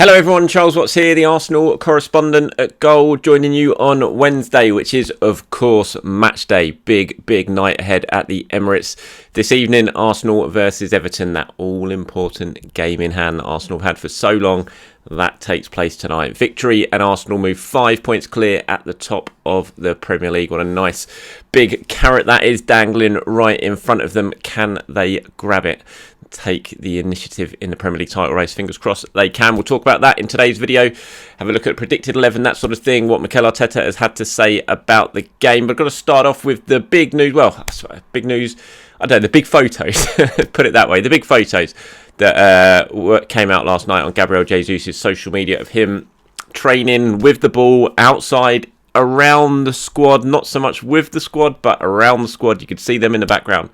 Hello everyone, Charles Watts here, the Arsenal correspondent at Goal, joining you on Wednesday, which is of course match day. Big night ahead at the Emirates. This evening, Arsenal versus Everton, that all-important game in hand that Arsenal have had for so long. That takes place tonight. Victory and Arsenal move 5 points clear at the top of the Premier League. What a nice big carrot that is dangling right in front of them. Can they grab it? Take the initiative in the Premier League title race. Fingers crossed they can. We'll talk about that in today's video. Have a look at predicted 11, that sort of thing, what Mikel Arteta has had to say about the game. But I've got to start off with the big news. Well, big news, I don't know, the big photos, put it that way. The big photos that came out last night on Gabriel Jesus' social media of him training with the ball outside around the squad. Not so much with the squad, but around the squad. You could see them in the background.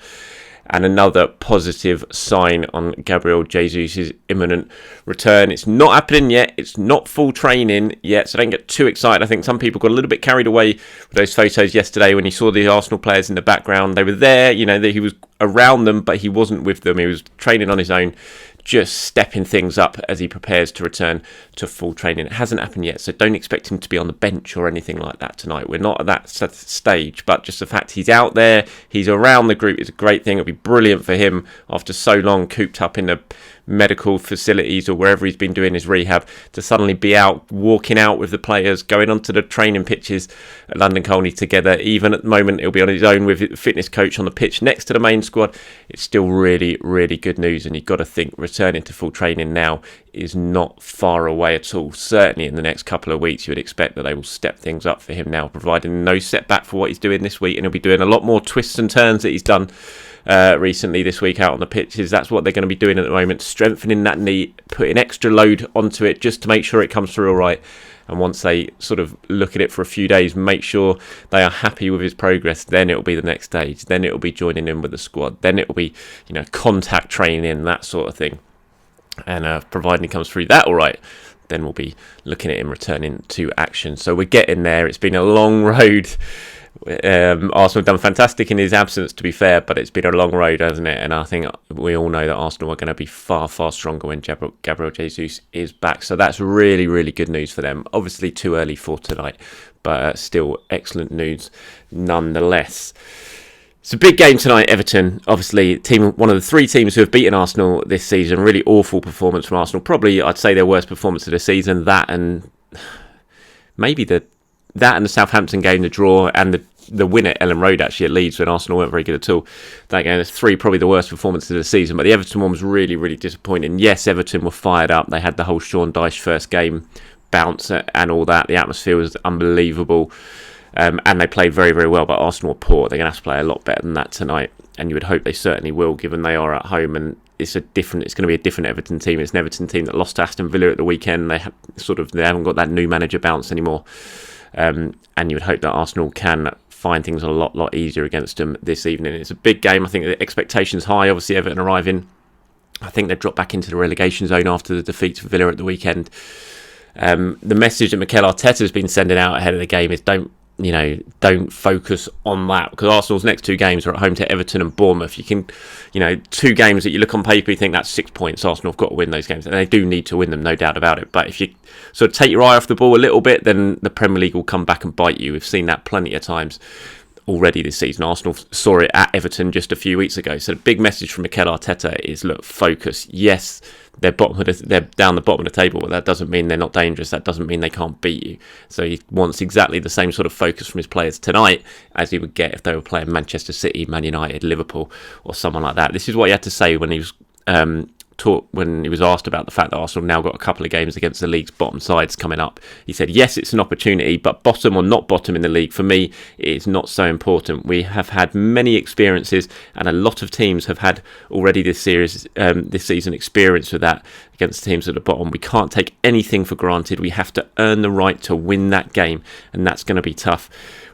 And another positive sign on Gabriel Jesus' imminent return. It's not happening yet. It's not full training yet, so don't get too excited. I think some people got a little bit carried away with those photos yesterday when you saw the Arsenal players in the background. They were there, he was around them, but he wasn't with them. He was training on his own, just stepping things up as he prepares to return to full training. It hasn't happened yet, so don't expect him to be on the bench or anything like that tonight. We're not at that stage, but just the fact he's out there, he's around the group is a great thing. It'll be brilliant for him after so long cooped up in the medical facilities or wherever he's been doing his rehab, to suddenly be out, walking out with the players, going onto the training pitches at London Colney together. Even at the moment, he'll be on his own with the fitness coach on the pitch next to the main squad. It's still really good news, and you've got to think returning to full training now is not far away at all. Certainly in the next couple of weeks, you would expect that they will step things up for him now, providing no setback for what he's doing this week, and he'll be doing a lot more twists and turns that he's done recently this week out on the pitches. That's what they're going to be doing at the moment, strengthening that knee, putting extra load onto it just to make sure it comes through all right. And once they sort of look at it for a few days, make sure they are happy with his progress, then it'll be the next stage. Then it'll be joining in with the squad. Then it'll be, contact training, that sort of thing. And providing he comes through that all right, then we'll be looking at him returning to action. So we're getting there. It's been a long road. Arsenal have done fantastic in his absence, to be fair, but it's been a long road, hasn't it? And I think we all know that Arsenal are going to be far stronger when Gabriel Jesus is back. So that's really good news for them. Obviously too early for tonight, but still excellent news nonetheless. It's a big game tonight, Everton. Obviously, one of the three teams who have beaten Arsenal this season. Really awful performance from Arsenal. Probably, I'd say, their worst performance of the season. That and the Southampton game, the draw, and the win at Ellen Road, actually, at Leeds, when Arsenal weren't very good at all. That game, there's three probably the worst performances of the season. But the Everton one was really disappointing. Yes, Everton were fired up. They had the whole Sean Dyche first game bounce and all that. The atmosphere was unbelievable. And they played very well, but Arsenal were poor. They're going to have to play a lot better than that tonight. And you would hope they certainly will, given they are at home. And it's going to be a different Everton team. It's an Everton team that lost to Aston Villa at the weekend. They haven't got that new manager bounce anymore. And you would hope that Arsenal can find things a lot easier against them this evening. It's a big game. I think the expectations high. Obviously, Everton arriving. I think they've dropped back into the relegation zone after the defeat to Villa at the weekend. The message that Mikel Arteta has been sending out ahead of the game is don't focus on that, because Arsenal's next two games are at home to Everton and Bournemouth. You can, two games that you look on paper, you think that's 6 points. Arsenal have got to win those games, and they do need to win them, no doubt about it. But if you sort of take your eye off the ball a little bit, then the Premier League will come back and bite you. We've seen that plenty of times already this season. Arsenal saw it at Everton just a few weeks ago. So the big message from Mikel Arteta is, look, focus. Yes, they're down the bottom of the table, but that doesn't mean they're not dangerous. That doesn't mean they can't beat you. So he wants exactly the same sort of focus from his players tonight as he would get if they were playing Manchester City, Man United, Liverpool, or someone like that. This is what he had to say when he was asked about the fact that Arsenal now got a couple of games against the league's bottom sides coming up. He said, yes, it's an opportunity, but bottom or not bottom in the league, for me, it is not so important. We have had many experiences, and a lot of teams have had already this season experience with that against teams at the bottom. We can't take anything for granted. We have to earn the right to win that game, and that's going to be tough.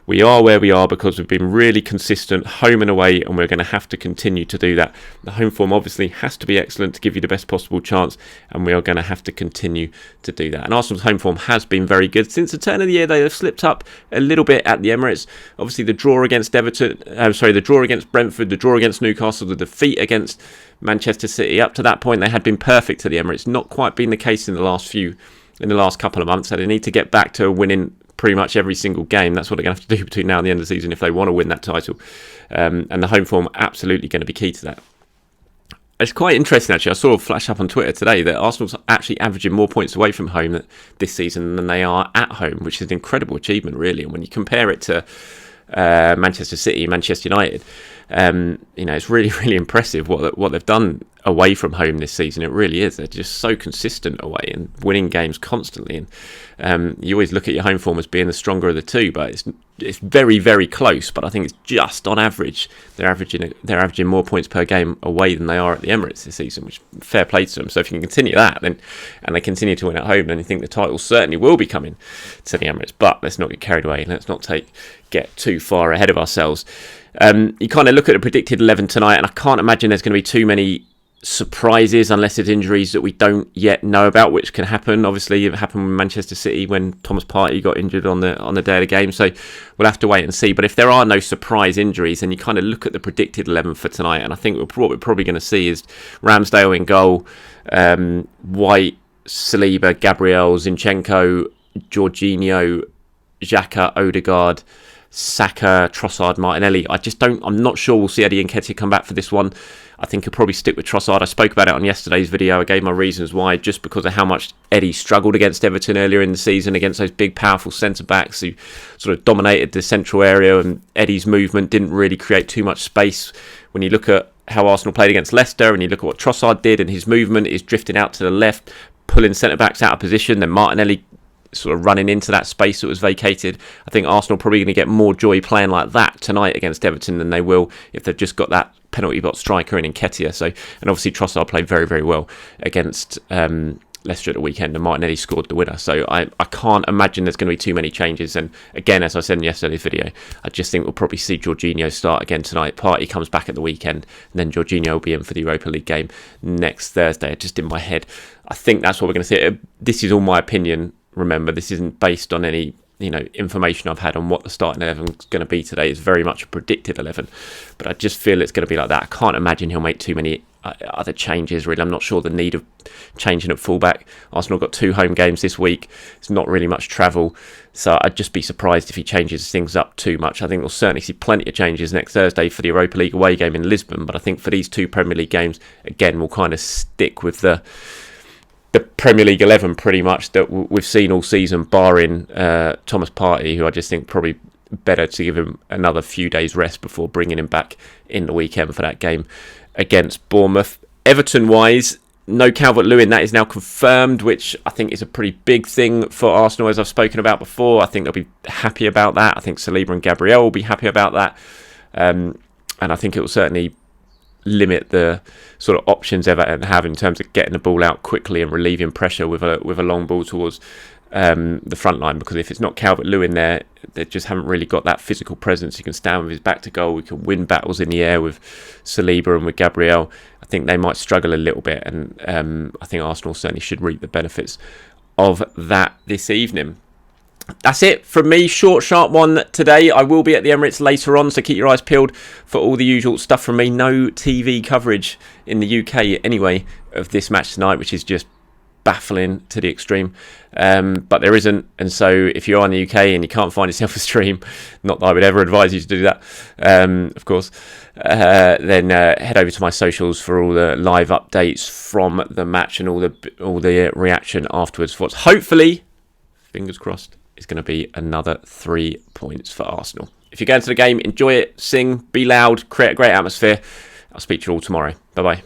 We are where we are because we've been really consistent home and away, and we're going to have to continue to do that. The home form obviously has to be excellent to give give you the best possible chance, and we are going to have to continue to do that. And Arsenal's home form has been very good. Since the turn of the year, they have slipped up a little bit at the Emirates. Obviously, the draw against the draw against Brentford, the draw against Newcastle, the defeat against Manchester City. Up to that point, they had been perfect at the Emirates. Not quite been the case in the last couple of months. So they need to get back to winning pretty much every single game. That's what they're going to have to do between now and the end of the season if they want to win that title. And the home form absolutely going to be key to that. It's quite interesting, actually. I saw a flash up on Twitter today that Arsenal's actually averaging more points away from home this season than they are at home, which is an incredible achievement, really. And when you compare it to Manchester City, Manchester United, it's really, really impressive what they've done away from home this season. It really is. They're just so consistent away and winning games constantly. And you always look at your home form as being the stronger of the two, but it's very, very close. But I think it's just on average they're averaging more points per game away than they are at the Emirates this season, which fair play to them. So if you can continue that, and they continue to win at home, then you think the title certainly will be coming to the Emirates. But let's not get carried away. Let's not get too far ahead of ourselves. You kind of look at the predicted 11 tonight, and I can't imagine there's going to be too many surprises unless it's injuries that we don't yet know about, which can happen. Obviously, it happened with Manchester City when Thomas Partey got injured on the day of the game, so we'll have to wait and see. But if there are no surprise injuries, then you kind of look at the predicted 11 for tonight, and I think what we're probably going to see is Ramsdale in goal, White, Saliba, Gabriel, Zinchenko, Jorginho, Xhaka, Odegaard, Saka, Trossard, Martinelli. I'm not sure we'll see Eddie Nketiah come back for this one. I think he'll probably stick with Trossard. I spoke about it on yesterday's video. I gave my reasons why, just because of how much Eddie struggled against Everton earlier in the season, against those big, powerful centre-backs who sort of dominated the central area, and Eddie's movement didn't really create too much space. When you look at how Arsenal played against Leicester, and you look at what Trossard did, and his movement is drifting out to the left, pulling centre-backs out of position, then Martinelli sort of running into that space that was vacated. I think Arsenal are probably going to get more joy playing like that tonight against Everton than they will if they've just got that penalty box striker in Nketiah. And obviously Trossard played very, very well against Leicester at the weekend, and Martinelli scored the winner. So I can't imagine there's going to be too many changes. And again, as I said in yesterday's video, I just think we'll probably see Jorginho start again tonight. Partey comes back at the weekend, and then Jorginho will be in for the Europa League game next Thursday. Just in my head, I think that's what we're going to see. This is all my opinion. Remember, this isn't based on any information I've had on what the starting 11 is going to be today. It's very much a predicted 11, but I just feel it's going to be like that. I can't imagine he'll make too many other changes, really. I'm not sure the need of changing at fullback. Arsenal got 2 home games this week. It's not really much travel, so I'd just be surprised if he changes things up too much. I think we'll certainly see plenty of changes next Thursday for the Europa League away game in Lisbon, but I think for these 2 Premier League games, again, we'll kind of stick with the Premier League 11 pretty much that we've seen all season, barring Thomas Partey, who I just think probably better to give him another few days rest before bringing him back in the weekend for that game against Bournemouth. Everton-wise, no Calvert-Lewin, that is now confirmed, which I think is a pretty big thing for Arsenal, as I've spoken about before. I think they'll be happy about that. I think Saliba and Gabriel will be happy about that. And I think it will certainly limit the sort of options Everton have in terms of getting the ball out quickly and relieving pressure with a long ball towards the front line, because if it's not Calvert-Lewin there, they just haven't really got that physical presence. He can stand with his back to goal, we can win battles in the air with Saliba and with Gabriel. I think they might struggle a little bit, and I think Arsenal certainly should reap the benefits of that this evening. That's it from me. Short, sharp one today. I will be at the Emirates later on, so keep your eyes peeled for all the usual stuff from me. No TV coverage in the UK anyway of this match tonight, which is just baffling to the extreme. But there isn't, and so if you're in the UK and you can't find yourself a stream, not that I would ever advise you to do that, of course, then head over to my socials for all the live updates from the match and all the reaction afterwards. For what's hopefully, fingers crossed, is going to be another 3 points for Arsenal. If you're going to the game, enjoy it, sing, be loud, create a great atmosphere. I'll speak to you all tomorrow. Bye-bye.